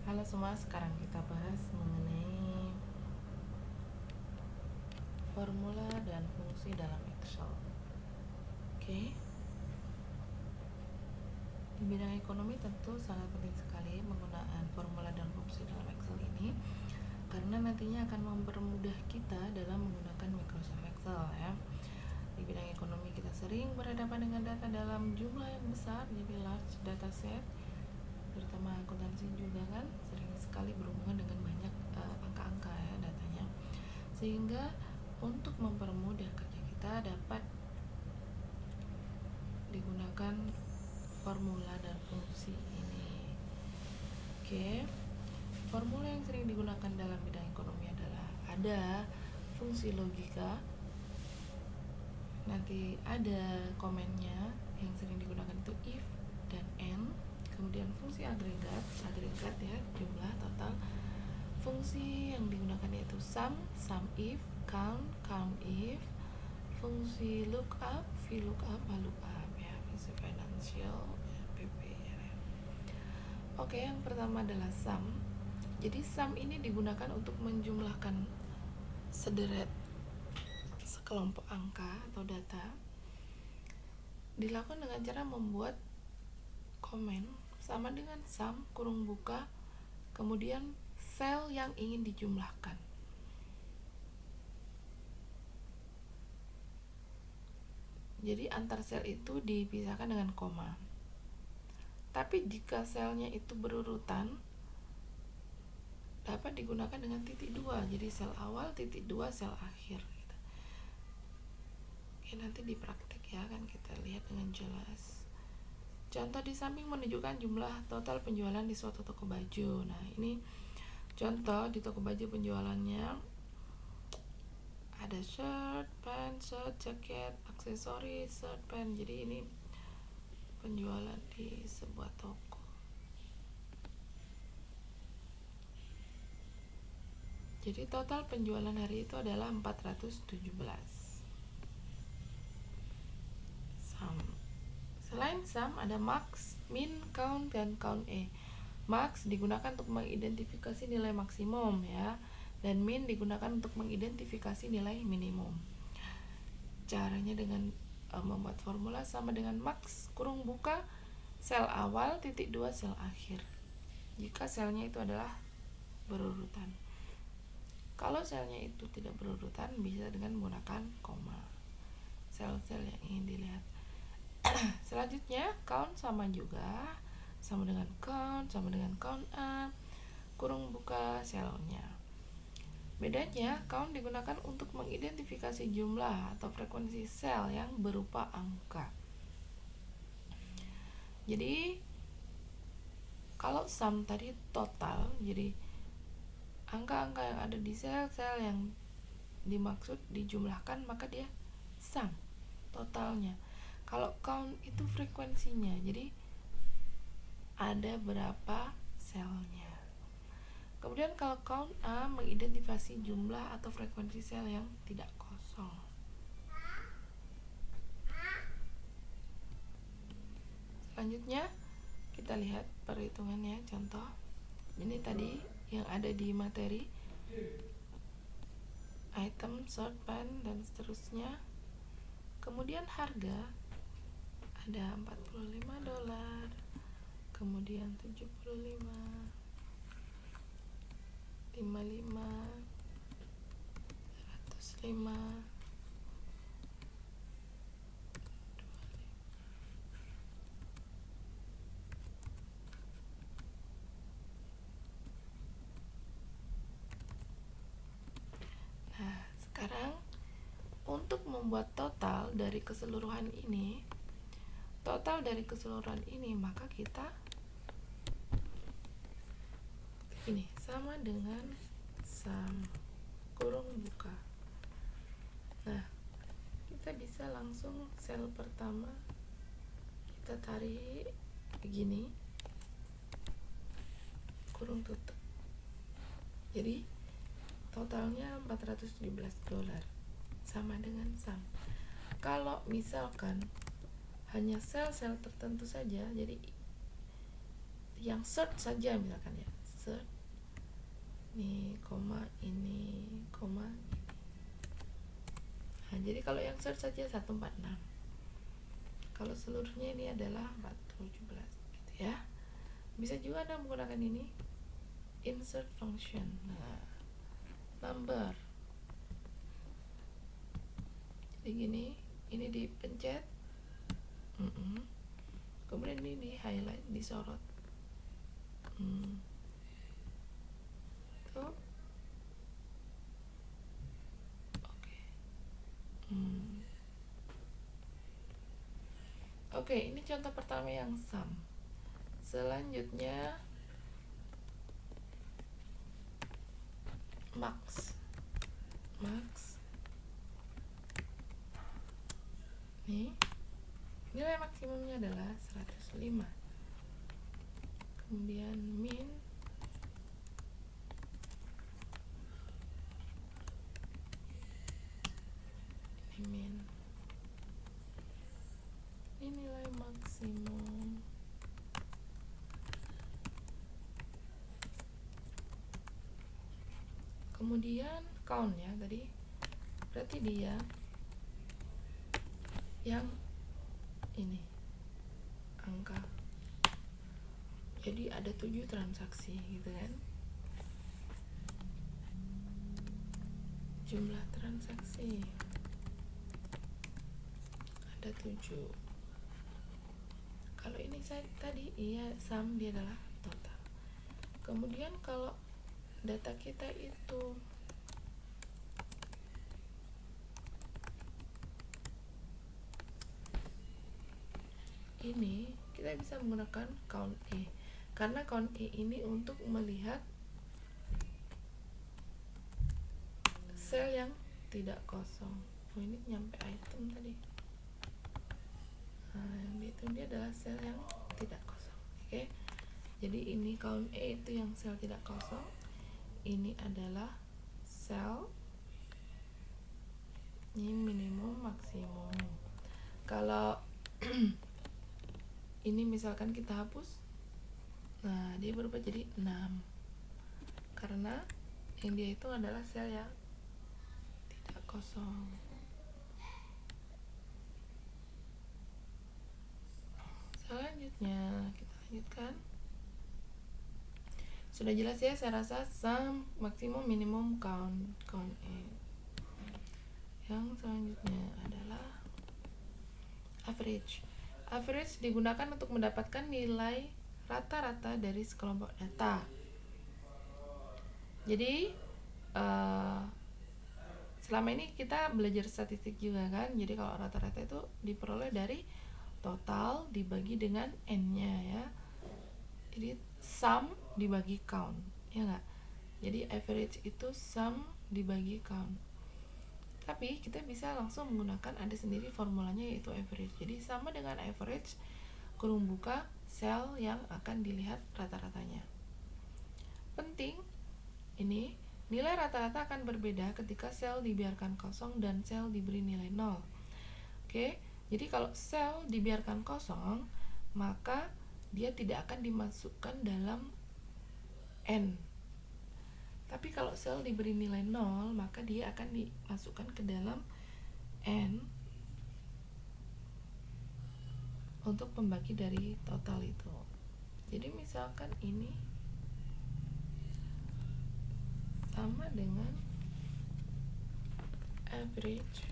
Halo semua, sekarang kita bahas mengenai formula dan fungsi dalam Excel. Oke. Di bidang ekonomi tentu sangat penting sekali penggunaan formula dan fungsi dalam Excel ini, karena nantinya akan mempermudah kita dalam menggunakan Microsoft Excel ya. Di bidang ekonomi kita sering berhadapan dengan data dalam jumlah yang besar, jadi large data set, terutama akuntansi juga kan sering sekali berhubungan dengan banyak angka-angka ya datanya, sehingga untuk mempermudah kerja kita dapat digunakan formula dan fungsi ini. Oke, formula yang sering digunakan dalam bidang ekonomi adalah ada fungsi logika, nanti ada komennya yang sering digunakan itu if dan and, kemudian fungsi agregat ya, jumlah total. Fungsi yang digunakan yaitu sum if, count if, fungsi lookup, VLOOKUP, lookup ya, fungsi financial, PP ya. Oke, yang pertama adalah sum. Jadi sum ini digunakan untuk menjumlahkan sederet sekelompok angka atau data, dilakukan dengan cara membuat komen sama dengan sum kurung buka, kemudian sel yang ingin dijumlahkan. Jadi antar sel itu dipisahkan dengan koma. Tapi jika selnya itu berurutan, dapat digunakan dengan titik 2. Jadi sel awal, titik 2, sel akhir gitu. Oke, nanti di praktek ya kan kita lihat dengan jelas. Contoh di samping menunjukkan jumlah total penjualan di suatu toko baju. Nah, ini contoh di toko baju penjualannya ada shirt, pants, shirt, jaket, aksesoris, shirt, pants. Jadi ini penjualan di sebuah toko. Jadi total penjualan hari itu adalah 417. Sum. Selain sum ada max, min, count, dan count E. Max digunakan untuk mengidentifikasi nilai maksimum ya, dan min digunakan untuk mengidentifikasi nilai minimum. Caranya dengan membuat formula sama dengan max kurung buka sel awal titik 2 sel akhir jika selnya itu adalah berurutan. Kalau selnya itu tidak berurutan, bisa dengan menggunakan koma sel-sel yang ingin dilihat. Selanjutnya count sama juga, sama dengan count, sama dengan count up kurung buka selnya. Bedanya, count digunakan untuk mengidentifikasi jumlah atau frekuensi sel yang berupa angka. Jadi kalau sum tadi total, jadi angka-angka yang ada di sel-sel yang dimaksud dijumlahkan, maka dia sum totalnya. Kalau count itu frekuensinya, jadi ada berapa selnya. Kemudian kalau count A mengidentifikasi jumlah atau frekuensi sel yang tidak kosong. Selanjutnya kita lihat perhitungannya, contoh. Ini tadi yang ada di materi, item, short, pan, dan seterusnya. Kemudian harga ada $45, kemudian 75, 55, 105, 25. Nah, sekarang untuk membuat total dari keseluruhan ini, maka kita ini sama dengan sum kurung buka. Nah, kita bisa langsung sel pertama kita tarik begini, kurung tutup. Jadi totalnya $417 sama dengan sum. Kalau misalkan hanya sel-sel tertentu saja, jadi yang short saja misalkan ya, insert ini koma ini koma ini. Nah, jadi kalau yang search saja 146, kalau seluruhnya ini adalah 417 gitu ya. Bisa juga Anda menggunakan ini insert function. Nah, number, jadi gini, ini dipencet, kemudian ini di highlight, disorot, tuh, oke. Oke, ini contoh pertama yang sum. Selanjutnya max. Nih, nilai maksimumnya adalah 105. Kemudian min, ini min, ini nilai maksimum. Kemudian count ya tadi, berarti dia yang ini angka, jadi ada 7 transaksi gitu kan, jumlah transaksi ada 7. Kalau ini saya tadi iya sum, dia adalah total. Kemudian kalau data kita itu ini, kita bisa menggunakan count E, karena count E ini untuk melihat sel yang tidak kosong. Oh, ini nyampe item tadi. Nah, yang dihitung dia adalah sel yang tidak kosong. Oke, jadi ini count E itu yang sel tidak kosong, ini adalah sel, ini minimum maksimum. Kalau ini misalkan kita hapus, nah dia berubah jadi 6, karena yang dia hitung adalah sel yang tidak kosong. Selanjutnya kita lanjutkan. Sudah jelas ya, saya rasa sum, maksimum, minimum, count E. Yang selanjutnya adalah average. Average digunakan untuk mendapatkan nilai rata-rata dari sekelompok data. Jadi selama ini kita belajar statistik juga kan. Jadi kalau rata-rata itu diperoleh dari total dibagi dengan n-nya ya. Jadi sum dibagi count, ya nggak? Jadi average itu sum dibagi count. Tapi kita bisa langsung menggunakan, ada sendiri formulanya yaitu average. Jadi sama dengan average kurung buka sel yang akan dilihat rata-ratanya. Penting, ini nilai rata-rata akan berbeda ketika sel dibiarkan kosong dan sel diberi nilai 0. Oke, jadi kalau sel dibiarkan kosong, maka dia tidak akan dimasukkan dalam N. Tapi kalau sel diberi nilai 0, maka dia akan dimasukkan ke dalam N untuk pembagi dari total itu. Jadi misalkan ini sama dengan average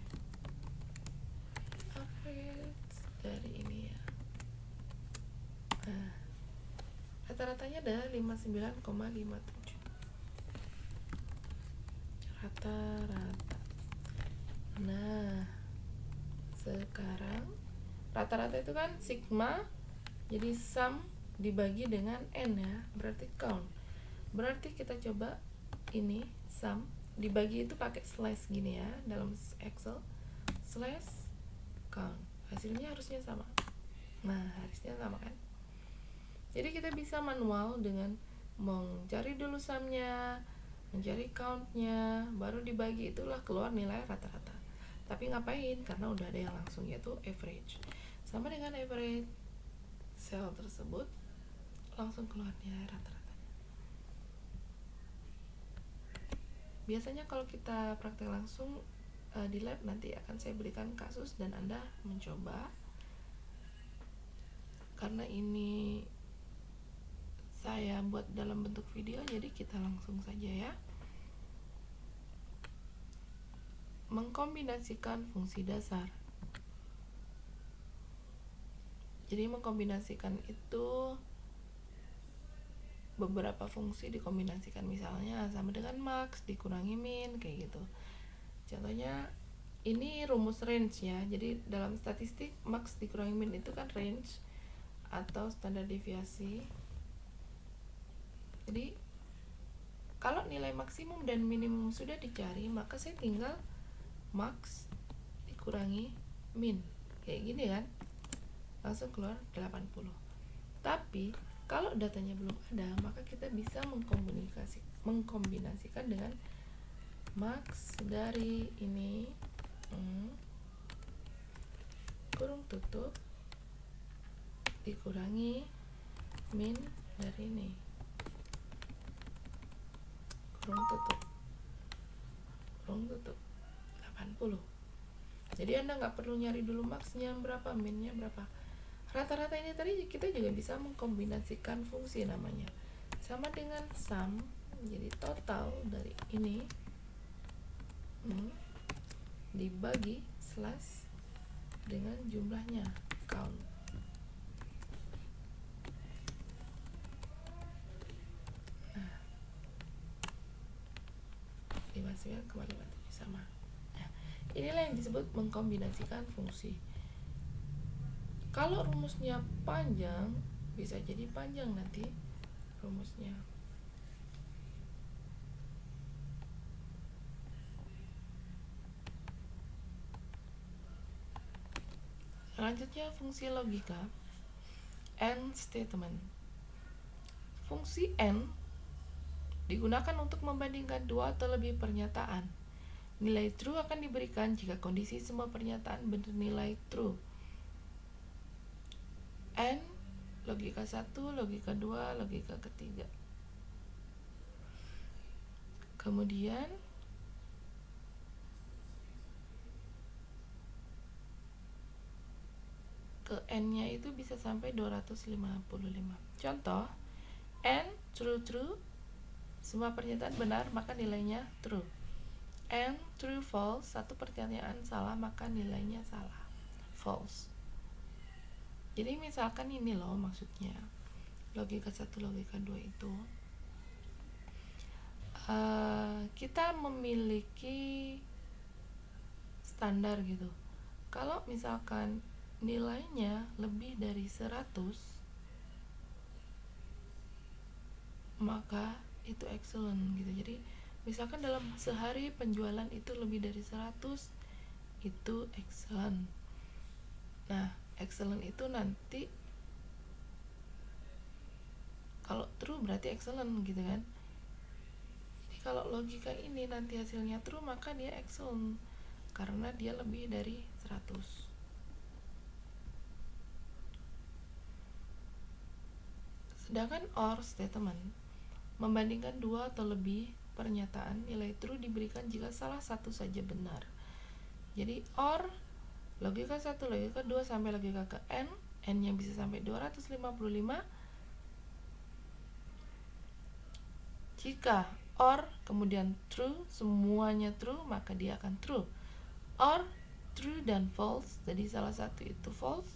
dari ini ya. Nah, rata-ratanya adalah 59,57. Rata-rata. Nah, sekarang rata-rata itu kan sigma, jadi sum dibagi dengan n ya, berarti count. Berarti kita coba ini sum dibagi itu pakai slash gini ya, dalam Excel slash count, hasilnya harusnya sama. Nah, harusnya sama kan. Jadi kita bisa manual dengan mencari dulu sumnya, mencari countnya, baru dibagi, itulah keluar nilai rata-rata. Tapi ngapain? Karena udah ada yang langsung, yaitu average. Sama dengan average sel tersebut, langsung keluar nilai rata-ratanya. Biasanya kalau kita praktek langsung di lab, nanti akan saya berikan kasus dan Anda mencoba. Karena ini saya buat dalam bentuk video, jadi kita langsung saja ya. Mengkombinasikan fungsi dasar. Jadi mengkombinasikan itu beberapa fungsi dikombinasikan, misalnya sama dengan max dikurangi min, kayak gitu. Contohnya ini rumus range ya. Jadi dalam statistik max dikurangi min itu kan range atau standar deviasi. Jadi kalau nilai maksimum dan minimum sudah dicari, maka saya tinggal max dikurangi min, kayak gini kan, langsung keluar 80. Tapi kalau datanya belum ada, maka kita bisa mengkombinasikan dengan max dari ini kurung tutup dikurangi min dari ini kurung tutup 80. Jadi Anda nggak perlu nyari dulu maxnya berapa, minnya berapa. Rata-rata ini tadi kita juga bisa mengkombinasikan fungsi, namanya sama dengan sum, jadi total dari ini dibagi slash dengan jumlahnya count. Nah, dimasukkan kembali sama. Nah, inilah yang disebut mengkombinasikan fungsi. Kalau rumusnya panjang, bisa jadi panjang nanti rumusnya. Selanjutnya fungsi logika, AND statement. Fungsi AND digunakan untuk membandingkan dua atau lebih pernyataan. Nilai true akan diberikan jika kondisi semua pernyataan bernilai true. AND logika 1, logika 2, logika ketiga. Kemudian ke N-nya itu bisa sampai 255. Contoh, N true, semua pernyataan benar maka nilainya true. N true false, satu pernyataan salah maka nilainya salah, false. Jadi misalkan ini loh maksudnya, logika 1, logika 2 itu kita memiliki standar gitu. Kalau misalkan nilainya lebih dari 100, maka itu excellent gitu. Jadi misalkan dalam sehari penjualan itu lebih dari 100, itu excellent. Nah, excellent itu nanti kalau true berarti excellent gitu kan. Jadi kalau logika ini nanti hasilnya true, maka dia excellent karena dia lebih dari 100. Sedangkan OR statement membandingkan dua atau lebih pernyataan, nilai true diberikan jika salah satu saja benar. Jadi OR logika 1, logika 2 sampai logika ke N, N-nya bisa sampai 255. Jika OR kemudian true, semuanya true, maka dia akan true. OR true dan false, jadi salah satu itu false,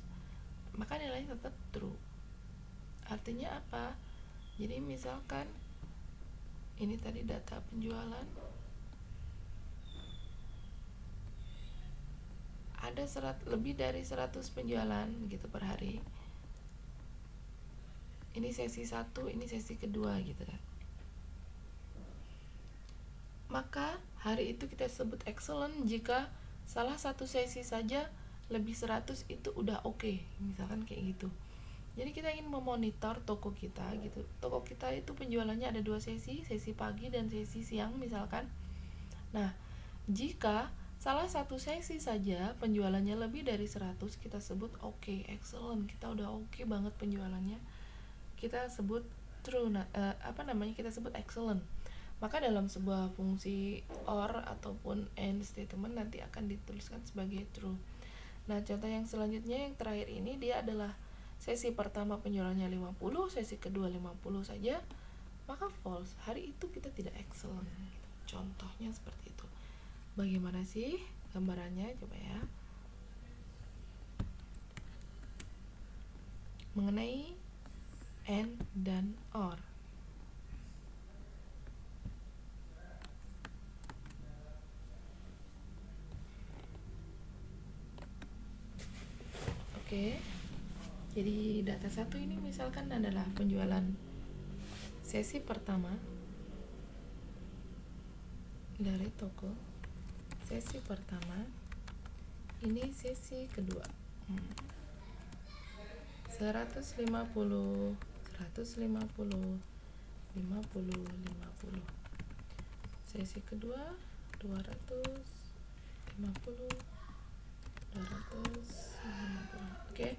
maka nilainya tetap true. Artinya apa? Jadi misalkan ini tadi data penjualan, ada lebih dari 100 penjualan gitu per hari. Ini sesi 1, ini sesi kedua gitu kan. Maka hari itu kita sebut excellent jika salah satu sesi saja lebih 100 itu udah oke, misalkan kayak gitu. Jadi kita ingin memonitor toko kita gitu. Toko kita itu penjualannya ada 2 sesi, sesi pagi dan sesi siang misalkan. Nah, jika salah satu sesi saja penjualannya lebih dari 100, kita sebut oke, excellent. Kita udah oke banget penjualannya. Kita sebut true, kita sebut excellent. Maka dalam sebuah fungsi OR ataupun AND statement nanti akan dituliskan sebagai true. Nah, contoh yang selanjutnya yang terakhir ini dia adalah sesi pertama penjualannya 50, sesi kedua 50 saja, maka false. Hari itu kita tidak excellent. Contohnya seperti itu. Bagaimana sih gambarannya? Coba ya. Mengenai AND dan OR. Oke. Jadi data satu ini misalkan adalah penjualan sesi pertama dari toko. Sesi pertama, ini sesi kedua. 150, 150, 50. Sesi kedua 250, 250. Oke.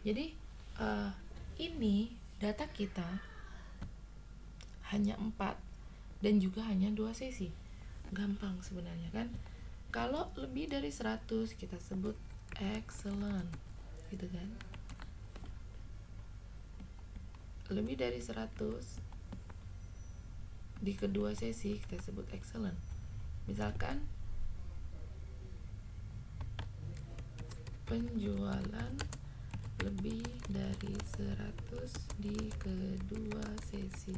Jadi ini data kita hanya 4 dan juga hanya 2 sesi. Gampang sebenarnya kan? Kalau lebih dari 100 kita sebut excellent, gitu kan? Lebih dari 100 di kedua sesi kita sebut excellent. Misalkan penjualan lebih dari 100 di kedua sesi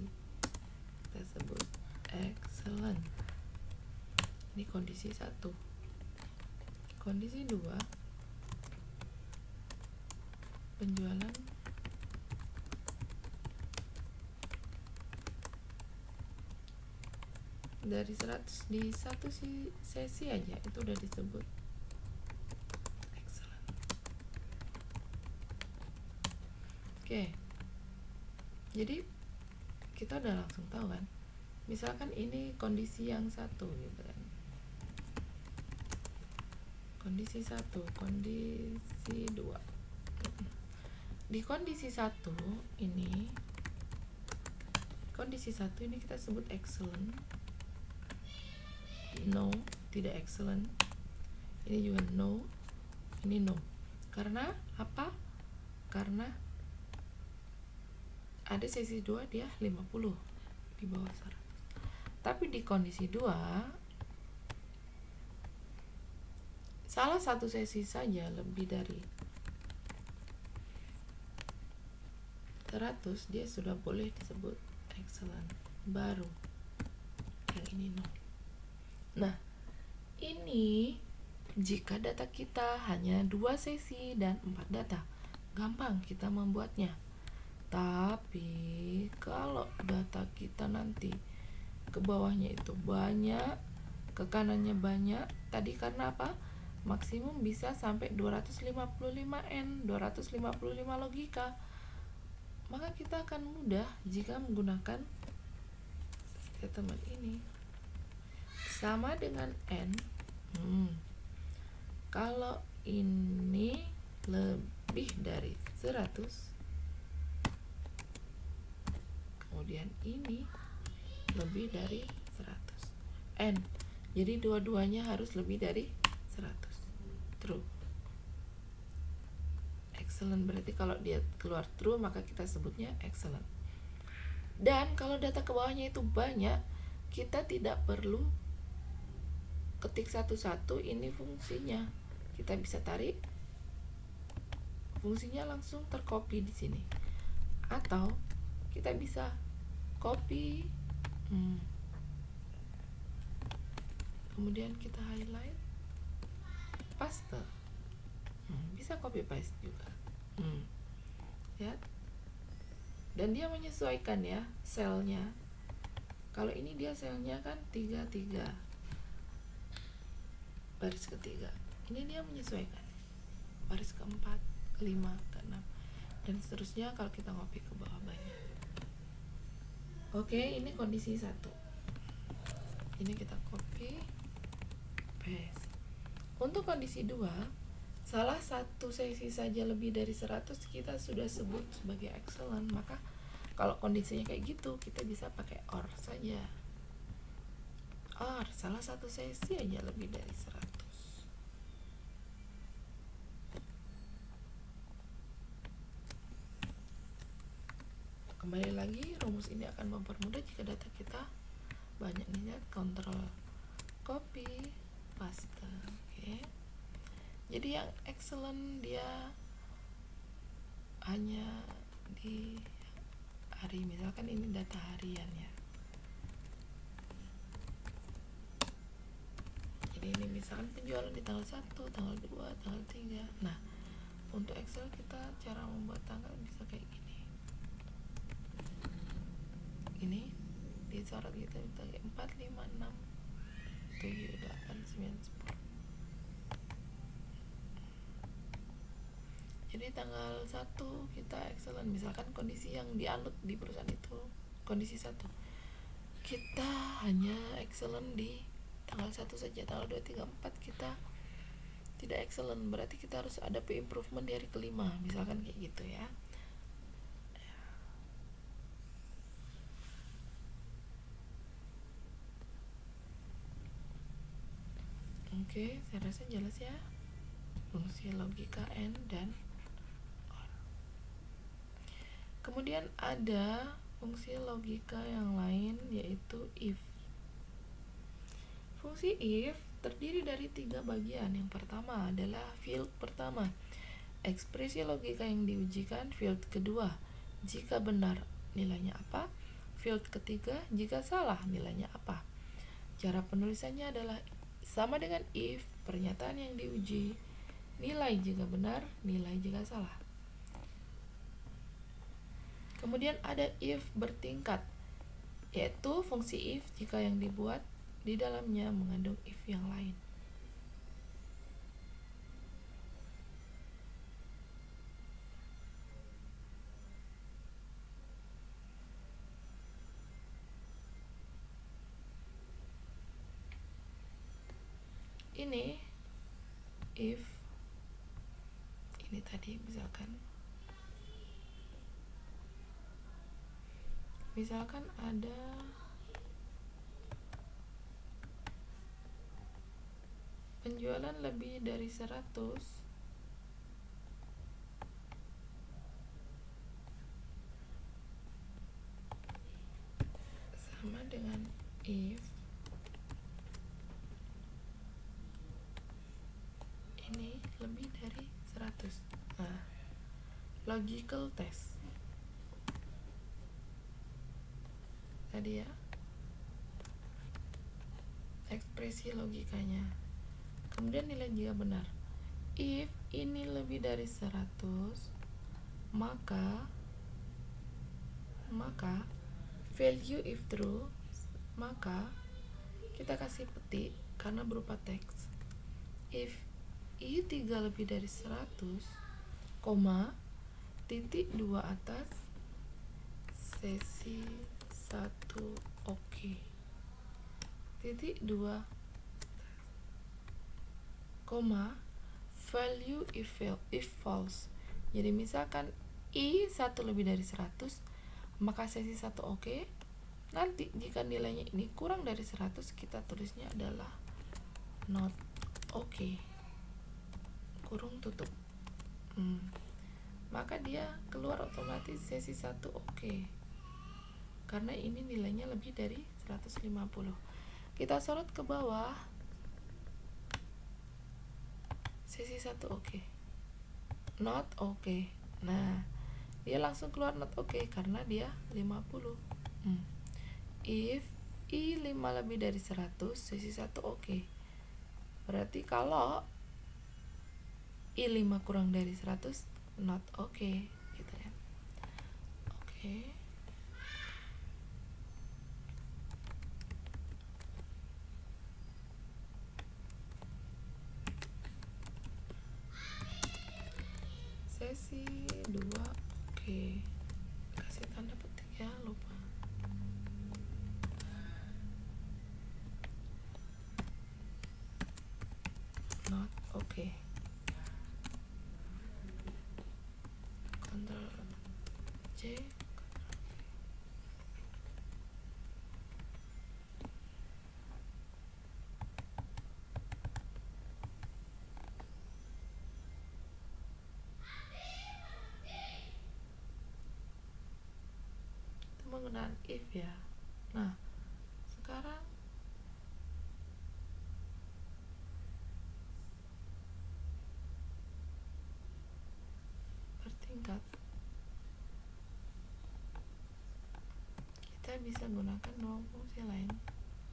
kita sebut excellent. Ini kondisi 1. Kondisi 2, penjualan dari 100 di satu sesi aja itu udah disebut excellent. Oke. Jadi kita udah langsung tahu kan. Misalkan ini kondisi yang 1 gitu kan. Kondisi 1, kondisi 2. Di kondisi 1 ini, kondisi 1 ini kita sebut excellent. No, tidak excellent. Ini juga no. Ini no. Karena apa? Karena ada sesi 2 dia 50 di bawah 100. Tapi di kondisi 2 salah satu sesi saja lebih dari 100 dia sudah boleh disebut excellent. Baru yang ini no. Nah, ini jika data kita hanya 2 sesi dan 4 data, gampang kita membuatnya. Tapi kalau data kita nanti ke bawahnya itu banyak, ke kanannya banyak, tadi karena apa? Maksimum bisa sampai 255N, 255 logika. Maka kita akan mudah jika menggunakan statement ini. Sama dengan N. Kalau ini lebih dari 100, kemudian ini lebih dari 100. N. Jadi dua-duanya harus lebih dari 100. True. Excellent berarti kalau dia keluar true maka kita sebutnya excellent. Dan kalau data ke bawahnya itu banyak, kita tidak perlu ketik satu-satu ini fungsinya. Kita bisa tarik fungsinya langsung tercopy di sini. Atau kita bisa copy, kemudian kita highlight, paste. Bisa copy paste juga. Lihat. Dan dia menyesuaikan ya selnya. Kalau ini dia selnya kan 33 baris ketiga. Ini dia menyesuaikan baris keempat, kelima, keenam, dan seterusnya kalau kita copy ke bawah banyak. Oke, ini kondisi 1. Ini kita copy paste. Untuk kondisi 2, salah satu sesi saja lebih dari 100 kita sudah sebut sebagai excellent. Maka kalau kondisinya kayak gitu kita bisa pakai OR saja. R, salah satu sesi aja lebih dari 100. Kembali lagi, rumus ini akan mempermudah jika data kita banyak nih ya. Kontrol copy paste. Oke. Jadi yang excellent dia hanya di hari, misalkan ini data harian ya. Jadi ini misalkan penjualan di tanggal 1, tanggal 2, tanggal 3. Nah, untuk Excel kita cara membuat tanggal bisa kayak gini. Ini disorot kita minta 4, 5, 6, 7, 8, 9, 10. Jadi tanggal 1 kita excellent, misalkan kondisi yang dianut di perusahaan itu kondisi 1. Kita hanya excellent di tanggal 1 saja, tanggal 2, 3, 4 kita tidak excellent, berarti kita harus ada improvement di hari kelima, misalkan kayak gitu ya. Oke, saya rasa jelas ya fungsi logika AND dan OR. Kemudian ada fungsi logika yang lain yaitu if. Fungsi if terdiri dari 3 bagian. Yang pertama adalah field pertama, ekspresi logika yang diujikan. Field kedua, jika benar nilainya apa. Field ketiga, jika salah nilainya apa. Cara penulisannya adalah sama dengan if, pernyataan yang diuji, nilai jika benar, nilai jika salah. Kemudian ada if bertingkat, yaitu fungsi if jika yang dibuat di dalamnya mengandung if yang lain. Ini if ini tadi misalkan ada penjualan lebih dari 100, sama dengan if ini lebih dari 100. Nah, logical test tadi ya, ekspresi logikanya. Kemudian nilai jika benar. If ini lebih dari 100, maka value if true, maka kita kasih petik karena berupa teks. If I3 lebih dari 100, titik 2 atas, sesi 1 oke. Titik 2, value if false. Jadi misalkan I1 lebih dari 100, maka sesi 1 oke. Nanti jika nilainya ini kurang dari 100, kita tulisnya adalah not oke, kurung tutup. Maka dia keluar otomatis sesi 1 oke, karena ini nilainya lebih dari 150. Kita sorot ke bawah, sesi 1 oke, not oke. Nah, dia langsung keluar not oke karena dia 50. If I5 lebih dari 100, sesi 1 oke. Berarti kalau I5 kurang dari 100, not oke, gitu ya. Oke. Sesi 2 oke. Kasih tanda petik ya, lupa. Not oke. Ctrl C, Ctrl V. penggunaan if ya. Nah, sekarang bertingkat, kita bisa gunakan dua fungsi lain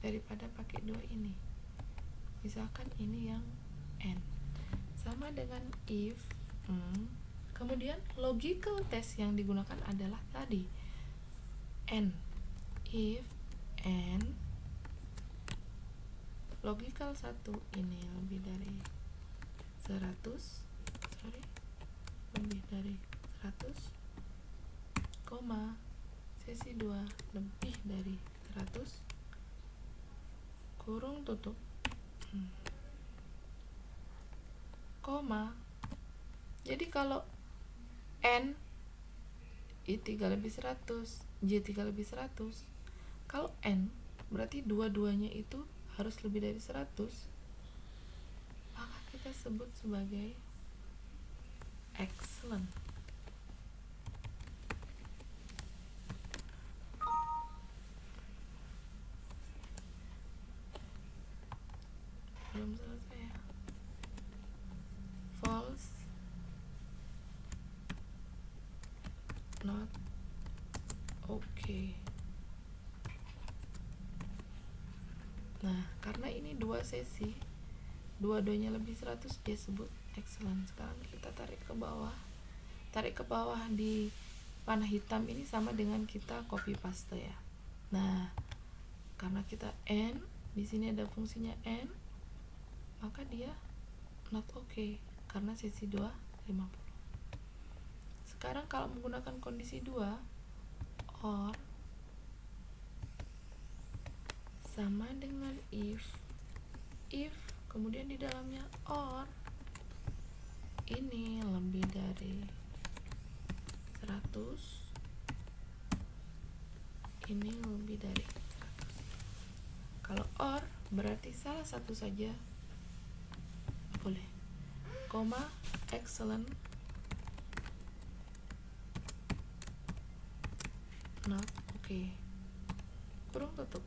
daripada pakai dua ini. Misalkan ini yang n sama dengan if, kemudian logical test yang digunakan adalah tadi n. If n logical 1 ini lebih dari 100, lebih dari 100, koma sesi 2 lebih dari 100, kurung tutup, koma. Jadi kalau n I3 lebih 100, J3 lebih 100, kalau n berarti dua-duanya itu harus lebih dari 100, maka kita sebut sebagai excellent. Belum selesai ya. False, not okay. Nah, karena ini dua sesi, dua-duanya lebih 100, dia sebut excellent. Sekarang kita tarik ke bawah. Tarik ke bawah di panah hitam ini sama dengan kita copy paste ya. Nah, karena kita n, di sini ada fungsinya n, maka dia not okay karena sesi 2 50. Sekarang kalau menggunakan kondisi 2, or sama dengan if kemudian di dalamnya or, ini lebih dari 100, ini lebih dari 100. Kalau or berarti salah satu saja boleh, koma excellent, not okay, kurung tutup.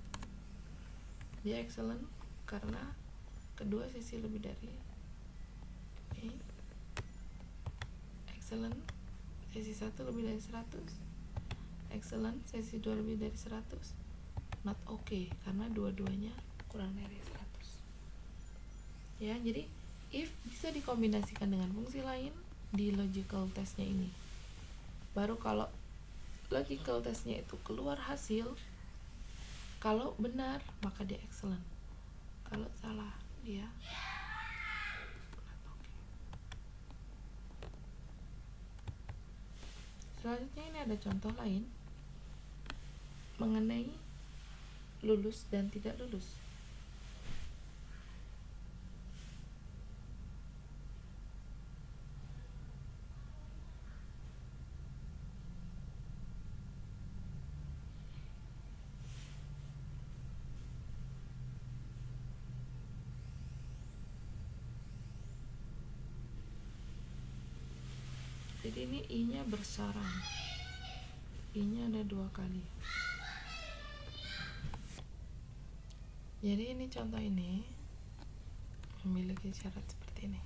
Dia excellent karena kedua sisi lebih dari ini. Excellent sesi 1 lebih dari 100, excellent sesi 2 lebih dari 100, not okay karena dua-duanya kurang dari 100 ya. Jadi if bisa dikombinasikan dengan fungsi lain di logical testnya ini, baru kalau logical testnya itu keluar hasil, kalau benar maka dia excellent, kalau salah dia not okay. Selanjutnya ini ada contoh lain mengenai lulus dan tidak lulus. Jadi ini i-nya bersarang, i-nya ada 2 kali. Jadi ini contoh ini memiliki syarat seperti ini.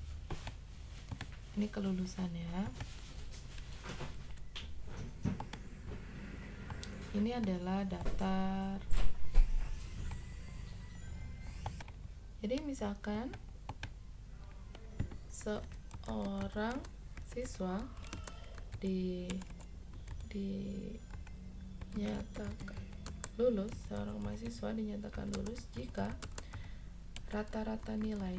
Ini kelulusannya. Ini adalah daftar. Jadi misalkan seorang siswa dinyatakan lulus, seorang mahasiswa dinyatakan lulus jika rata-rata nilai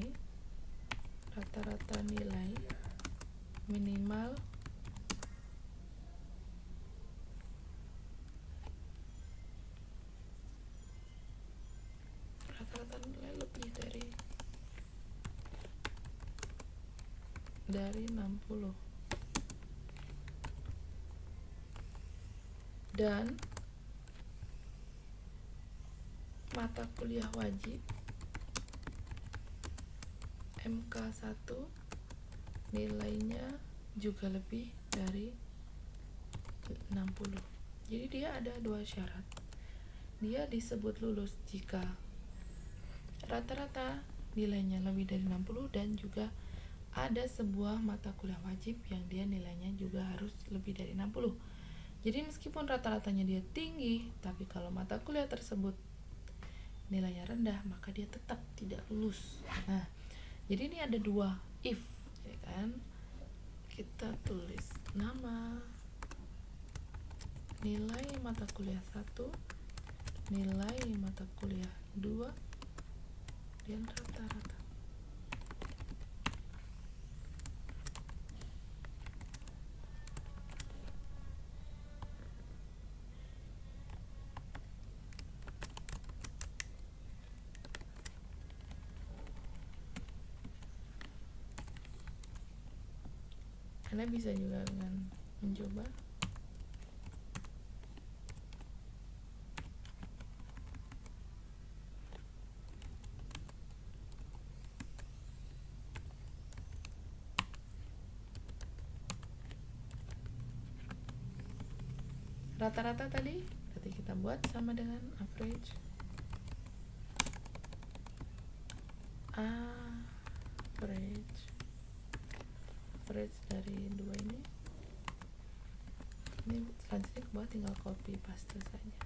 minimal lebih dari 60 dan mata kuliah wajib MK1 nilainya juga lebih dari 60. Jadi dia ada dua syarat. Dia disebut lulus jika rata-rata nilainya lebih dari 60 dan juga ada sebuah mata kuliah wajib yang dia nilainya juga harus lebih dari 60. Jadi meskipun rata-ratanya dia tinggi, tapi kalau mata kuliah tersebut nilainya rendah, maka dia tetap tidak lulus. Nah, jadi ini ada dua if, ya kan? Kita tulis nama, nilai mata kuliah 1, nilai mata kuliah 2, dan rata-rata. Anda bisa juga dengan mencoba rata-rata tadi, berarti kita buat sama dengan average. Average dari dua ini selanjutnya ke bawah tinggal copy paste saja.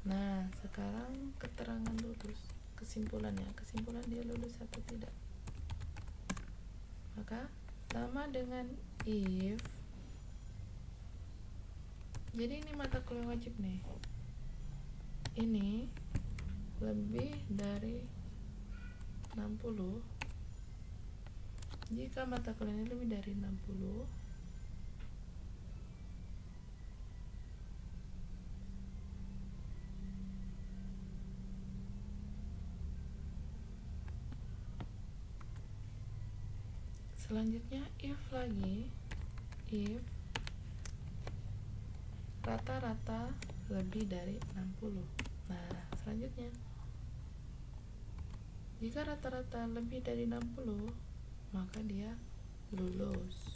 Nah, sekarang keterangan lulus, kesimpulannya, kesimpulan dia lulus atau tidak. Maka sama dengan if. Jadi ini mata kuliah wajib nih. Ini lebih dari 60. Jika mata kuliah ini lebih dari 60, selanjutnya if lagi, if rata-rata lebih dari 60. Nah, selanjutnya jika rata-rata lebih dari 60, maka dia lulus.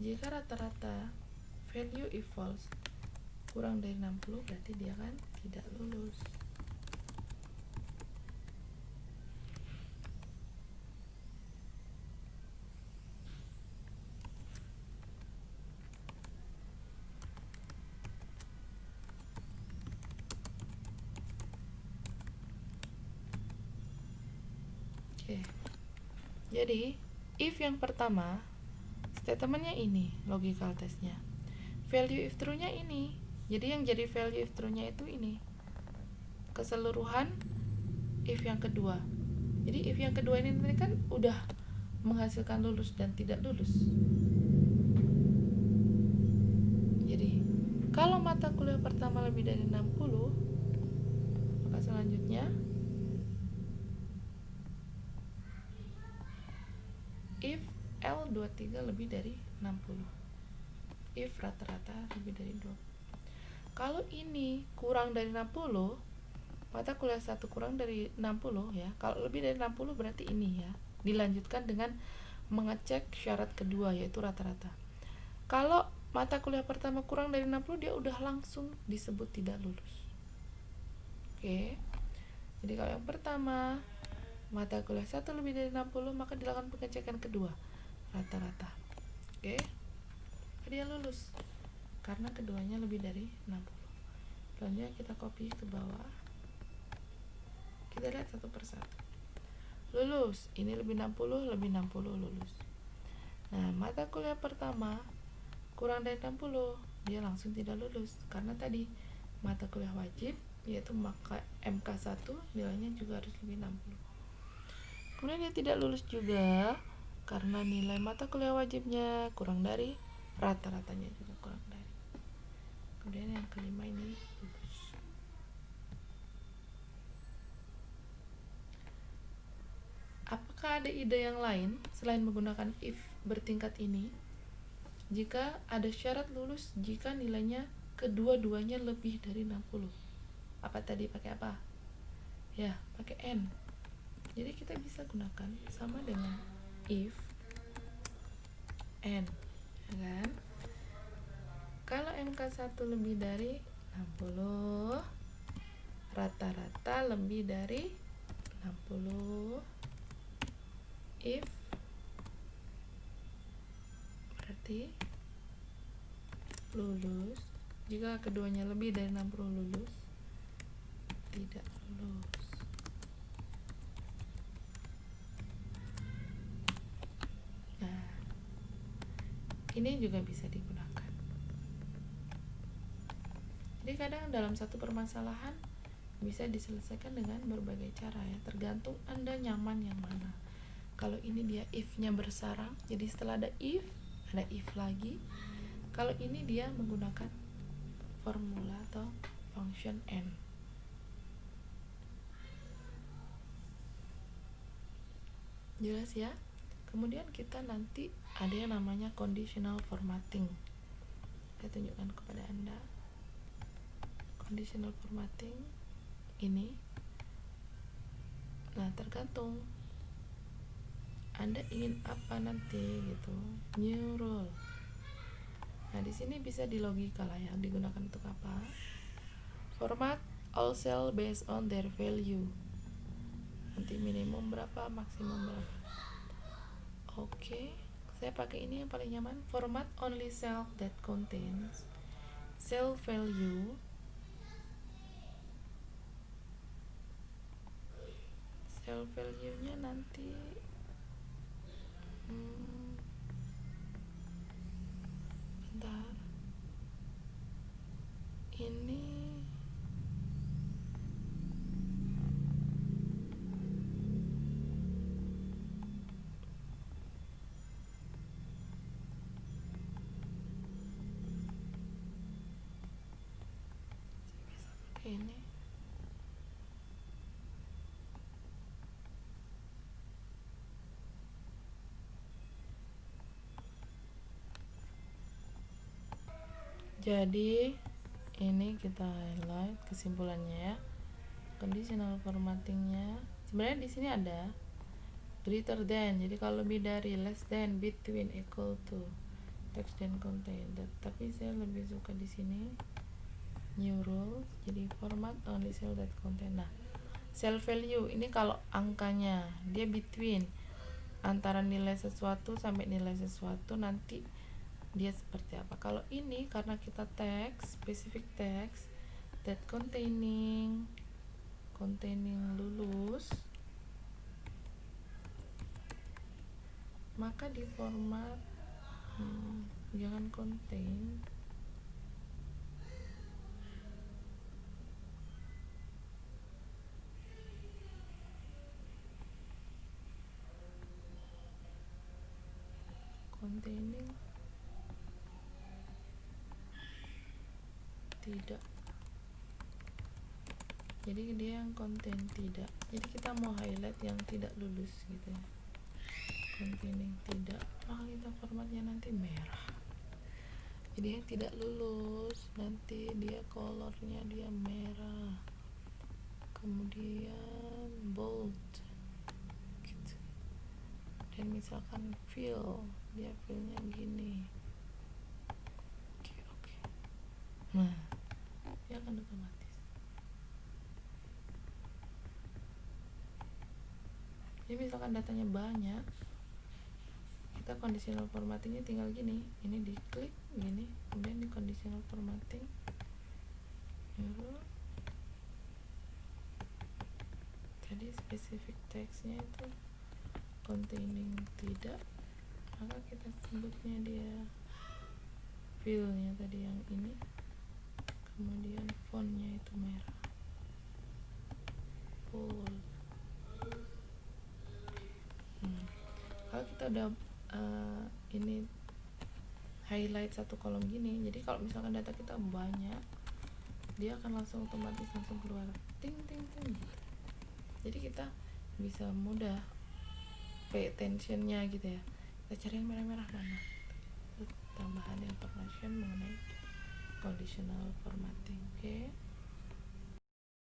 Jika rata-rata value if false kurang dari 60, berarti dia kan tidak lulus. Oke. Jadi, if yang pertama, statementnya ini, logical testnya. Value if true-nya ini. Jadi yang jadi value if true-nya itu ini. Keseluruhan if yang kedua. Jadi if yang kedua ini tadi kan udah menghasilkan lulus dan tidak lulus. Jadi, kalau mata kuliah pertama lebih dari 60, maka selanjutnya if L23 lebih dari 60, if rata-rata lebih dari 20. Kalau ini kurang dari 60, mata kuliah 1 kurang dari 60 ya. Kalau lebih dari 60 berarti ini ya. Dilanjutkan dengan mengecek syarat kedua yaitu rata-rata. Kalau mata kuliah pertama kurang dari 60, dia udah langsung disebut tidak lulus. Oke. Jadi kalau yang pertama mata kuliah 1 lebih dari 60, maka dilakukan pengecekan kedua, rata-rata. Oke. Dia lulus karena keduanya lebih dari 60. Selanjutnya kita copy ke bawah. Kita lihat satu persatu. Lulus, ini lebih 60, lebih 60 lulus. Nah, mata kuliah pertama kurang dari 60, dia langsung tidak lulus karena tadi mata kuliah wajib yaitu maka MK1 nilainya juga harus lebih 60. Kemudian dia tidak lulus juga karena nilai mata kuliah wajibnya kurang dari, rata-ratanya juga kurang dari. Kemudian yang kelima ini lulus. Apakah ada ide yang lain selain menggunakan if bertingkat ini? Jika ada syarat lulus jika nilainya kedua-duanya lebih dari 60. Apa tadi pakai apa? Ya, pakai N. Jadi kita bisa gunakan sama dengan if N, ya kan? Kalau MK1 lebih dari 60, rata-rata lebih dari 60, if berarti lulus. Jika keduanya lebih dari 60 lulus, tidak lulus. Nah, ini juga bisa digunakan. Jadi kadang dalam satu permasalahan bisa diselesaikan dengan berbagai cara ya, tergantung Anda nyaman yang mana. Kalau ini dia if-nya bersarang, jadi setelah ada if lagi. Kalau ini dia menggunakan formula atau function N. Jelas ya? Kemudian kita nanti ada yang namanya conditional formatting. Saya tunjukkan kepada Anda. Conditional formatting ini. Nah, tergantung Anda ingin apa nanti gitu. New rule. Nah, di sini bisa dilogika lah ya, digunakan untuk apa? Format all cell based on their value. Nanti minimum berapa, maksimum berapa. Oke, saya pakai ini yang paling nyaman. Format only cell that contains cell value nya nanti bentar, ini ini jadi ini kita highlight kesimpulannya ya. Conditional formattingnya sebenarnya di sini ada greater than, jadi kalau lebih dari, less than, between, equal to, text dan contain. Tapi saya lebih suka di sini new rules, jadi format only cell that contain. Nah, cell value ini kalau angkanya dia between antara nilai sesuatu sampai nilai sesuatu, nanti dia seperti apa. Kalau ini karena kita text, specific text that containing lulus, maka di format jangan contain, containing tidak, jadi dia yang contain tidak, jadi kita mau highlight yang tidak lulus gitu ya, containing tidak, maka kita formatnya nanti merah. Jadi yang tidak lulus nanti dia colornya dia merah, kemudian bold gitu. Dan misalkan fill, dia fillnya gini. Oke. Nah, dia akan otomatis. Jadi misalkan datanya banyak, kita conditional formattingnya tinggal gini, ini diklik gini, kemudian di conditional formatting tadi specific textnya itu containing tidak, maka kita sebutnya dia fillnya tadi yang ini, kemudian fontnya itu merah, bold. Kalau kita udah ini highlight satu kolom gini, jadi kalau misalkan data kita banyak, dia akan langsung otomatis langsung keluar ting ting ting gitu. Jadi kita bisa mudah pay attentionnya gitu ya, kita cari yang merah-merah mana. Itu tambahan information mengenai conditional formatting. Oke.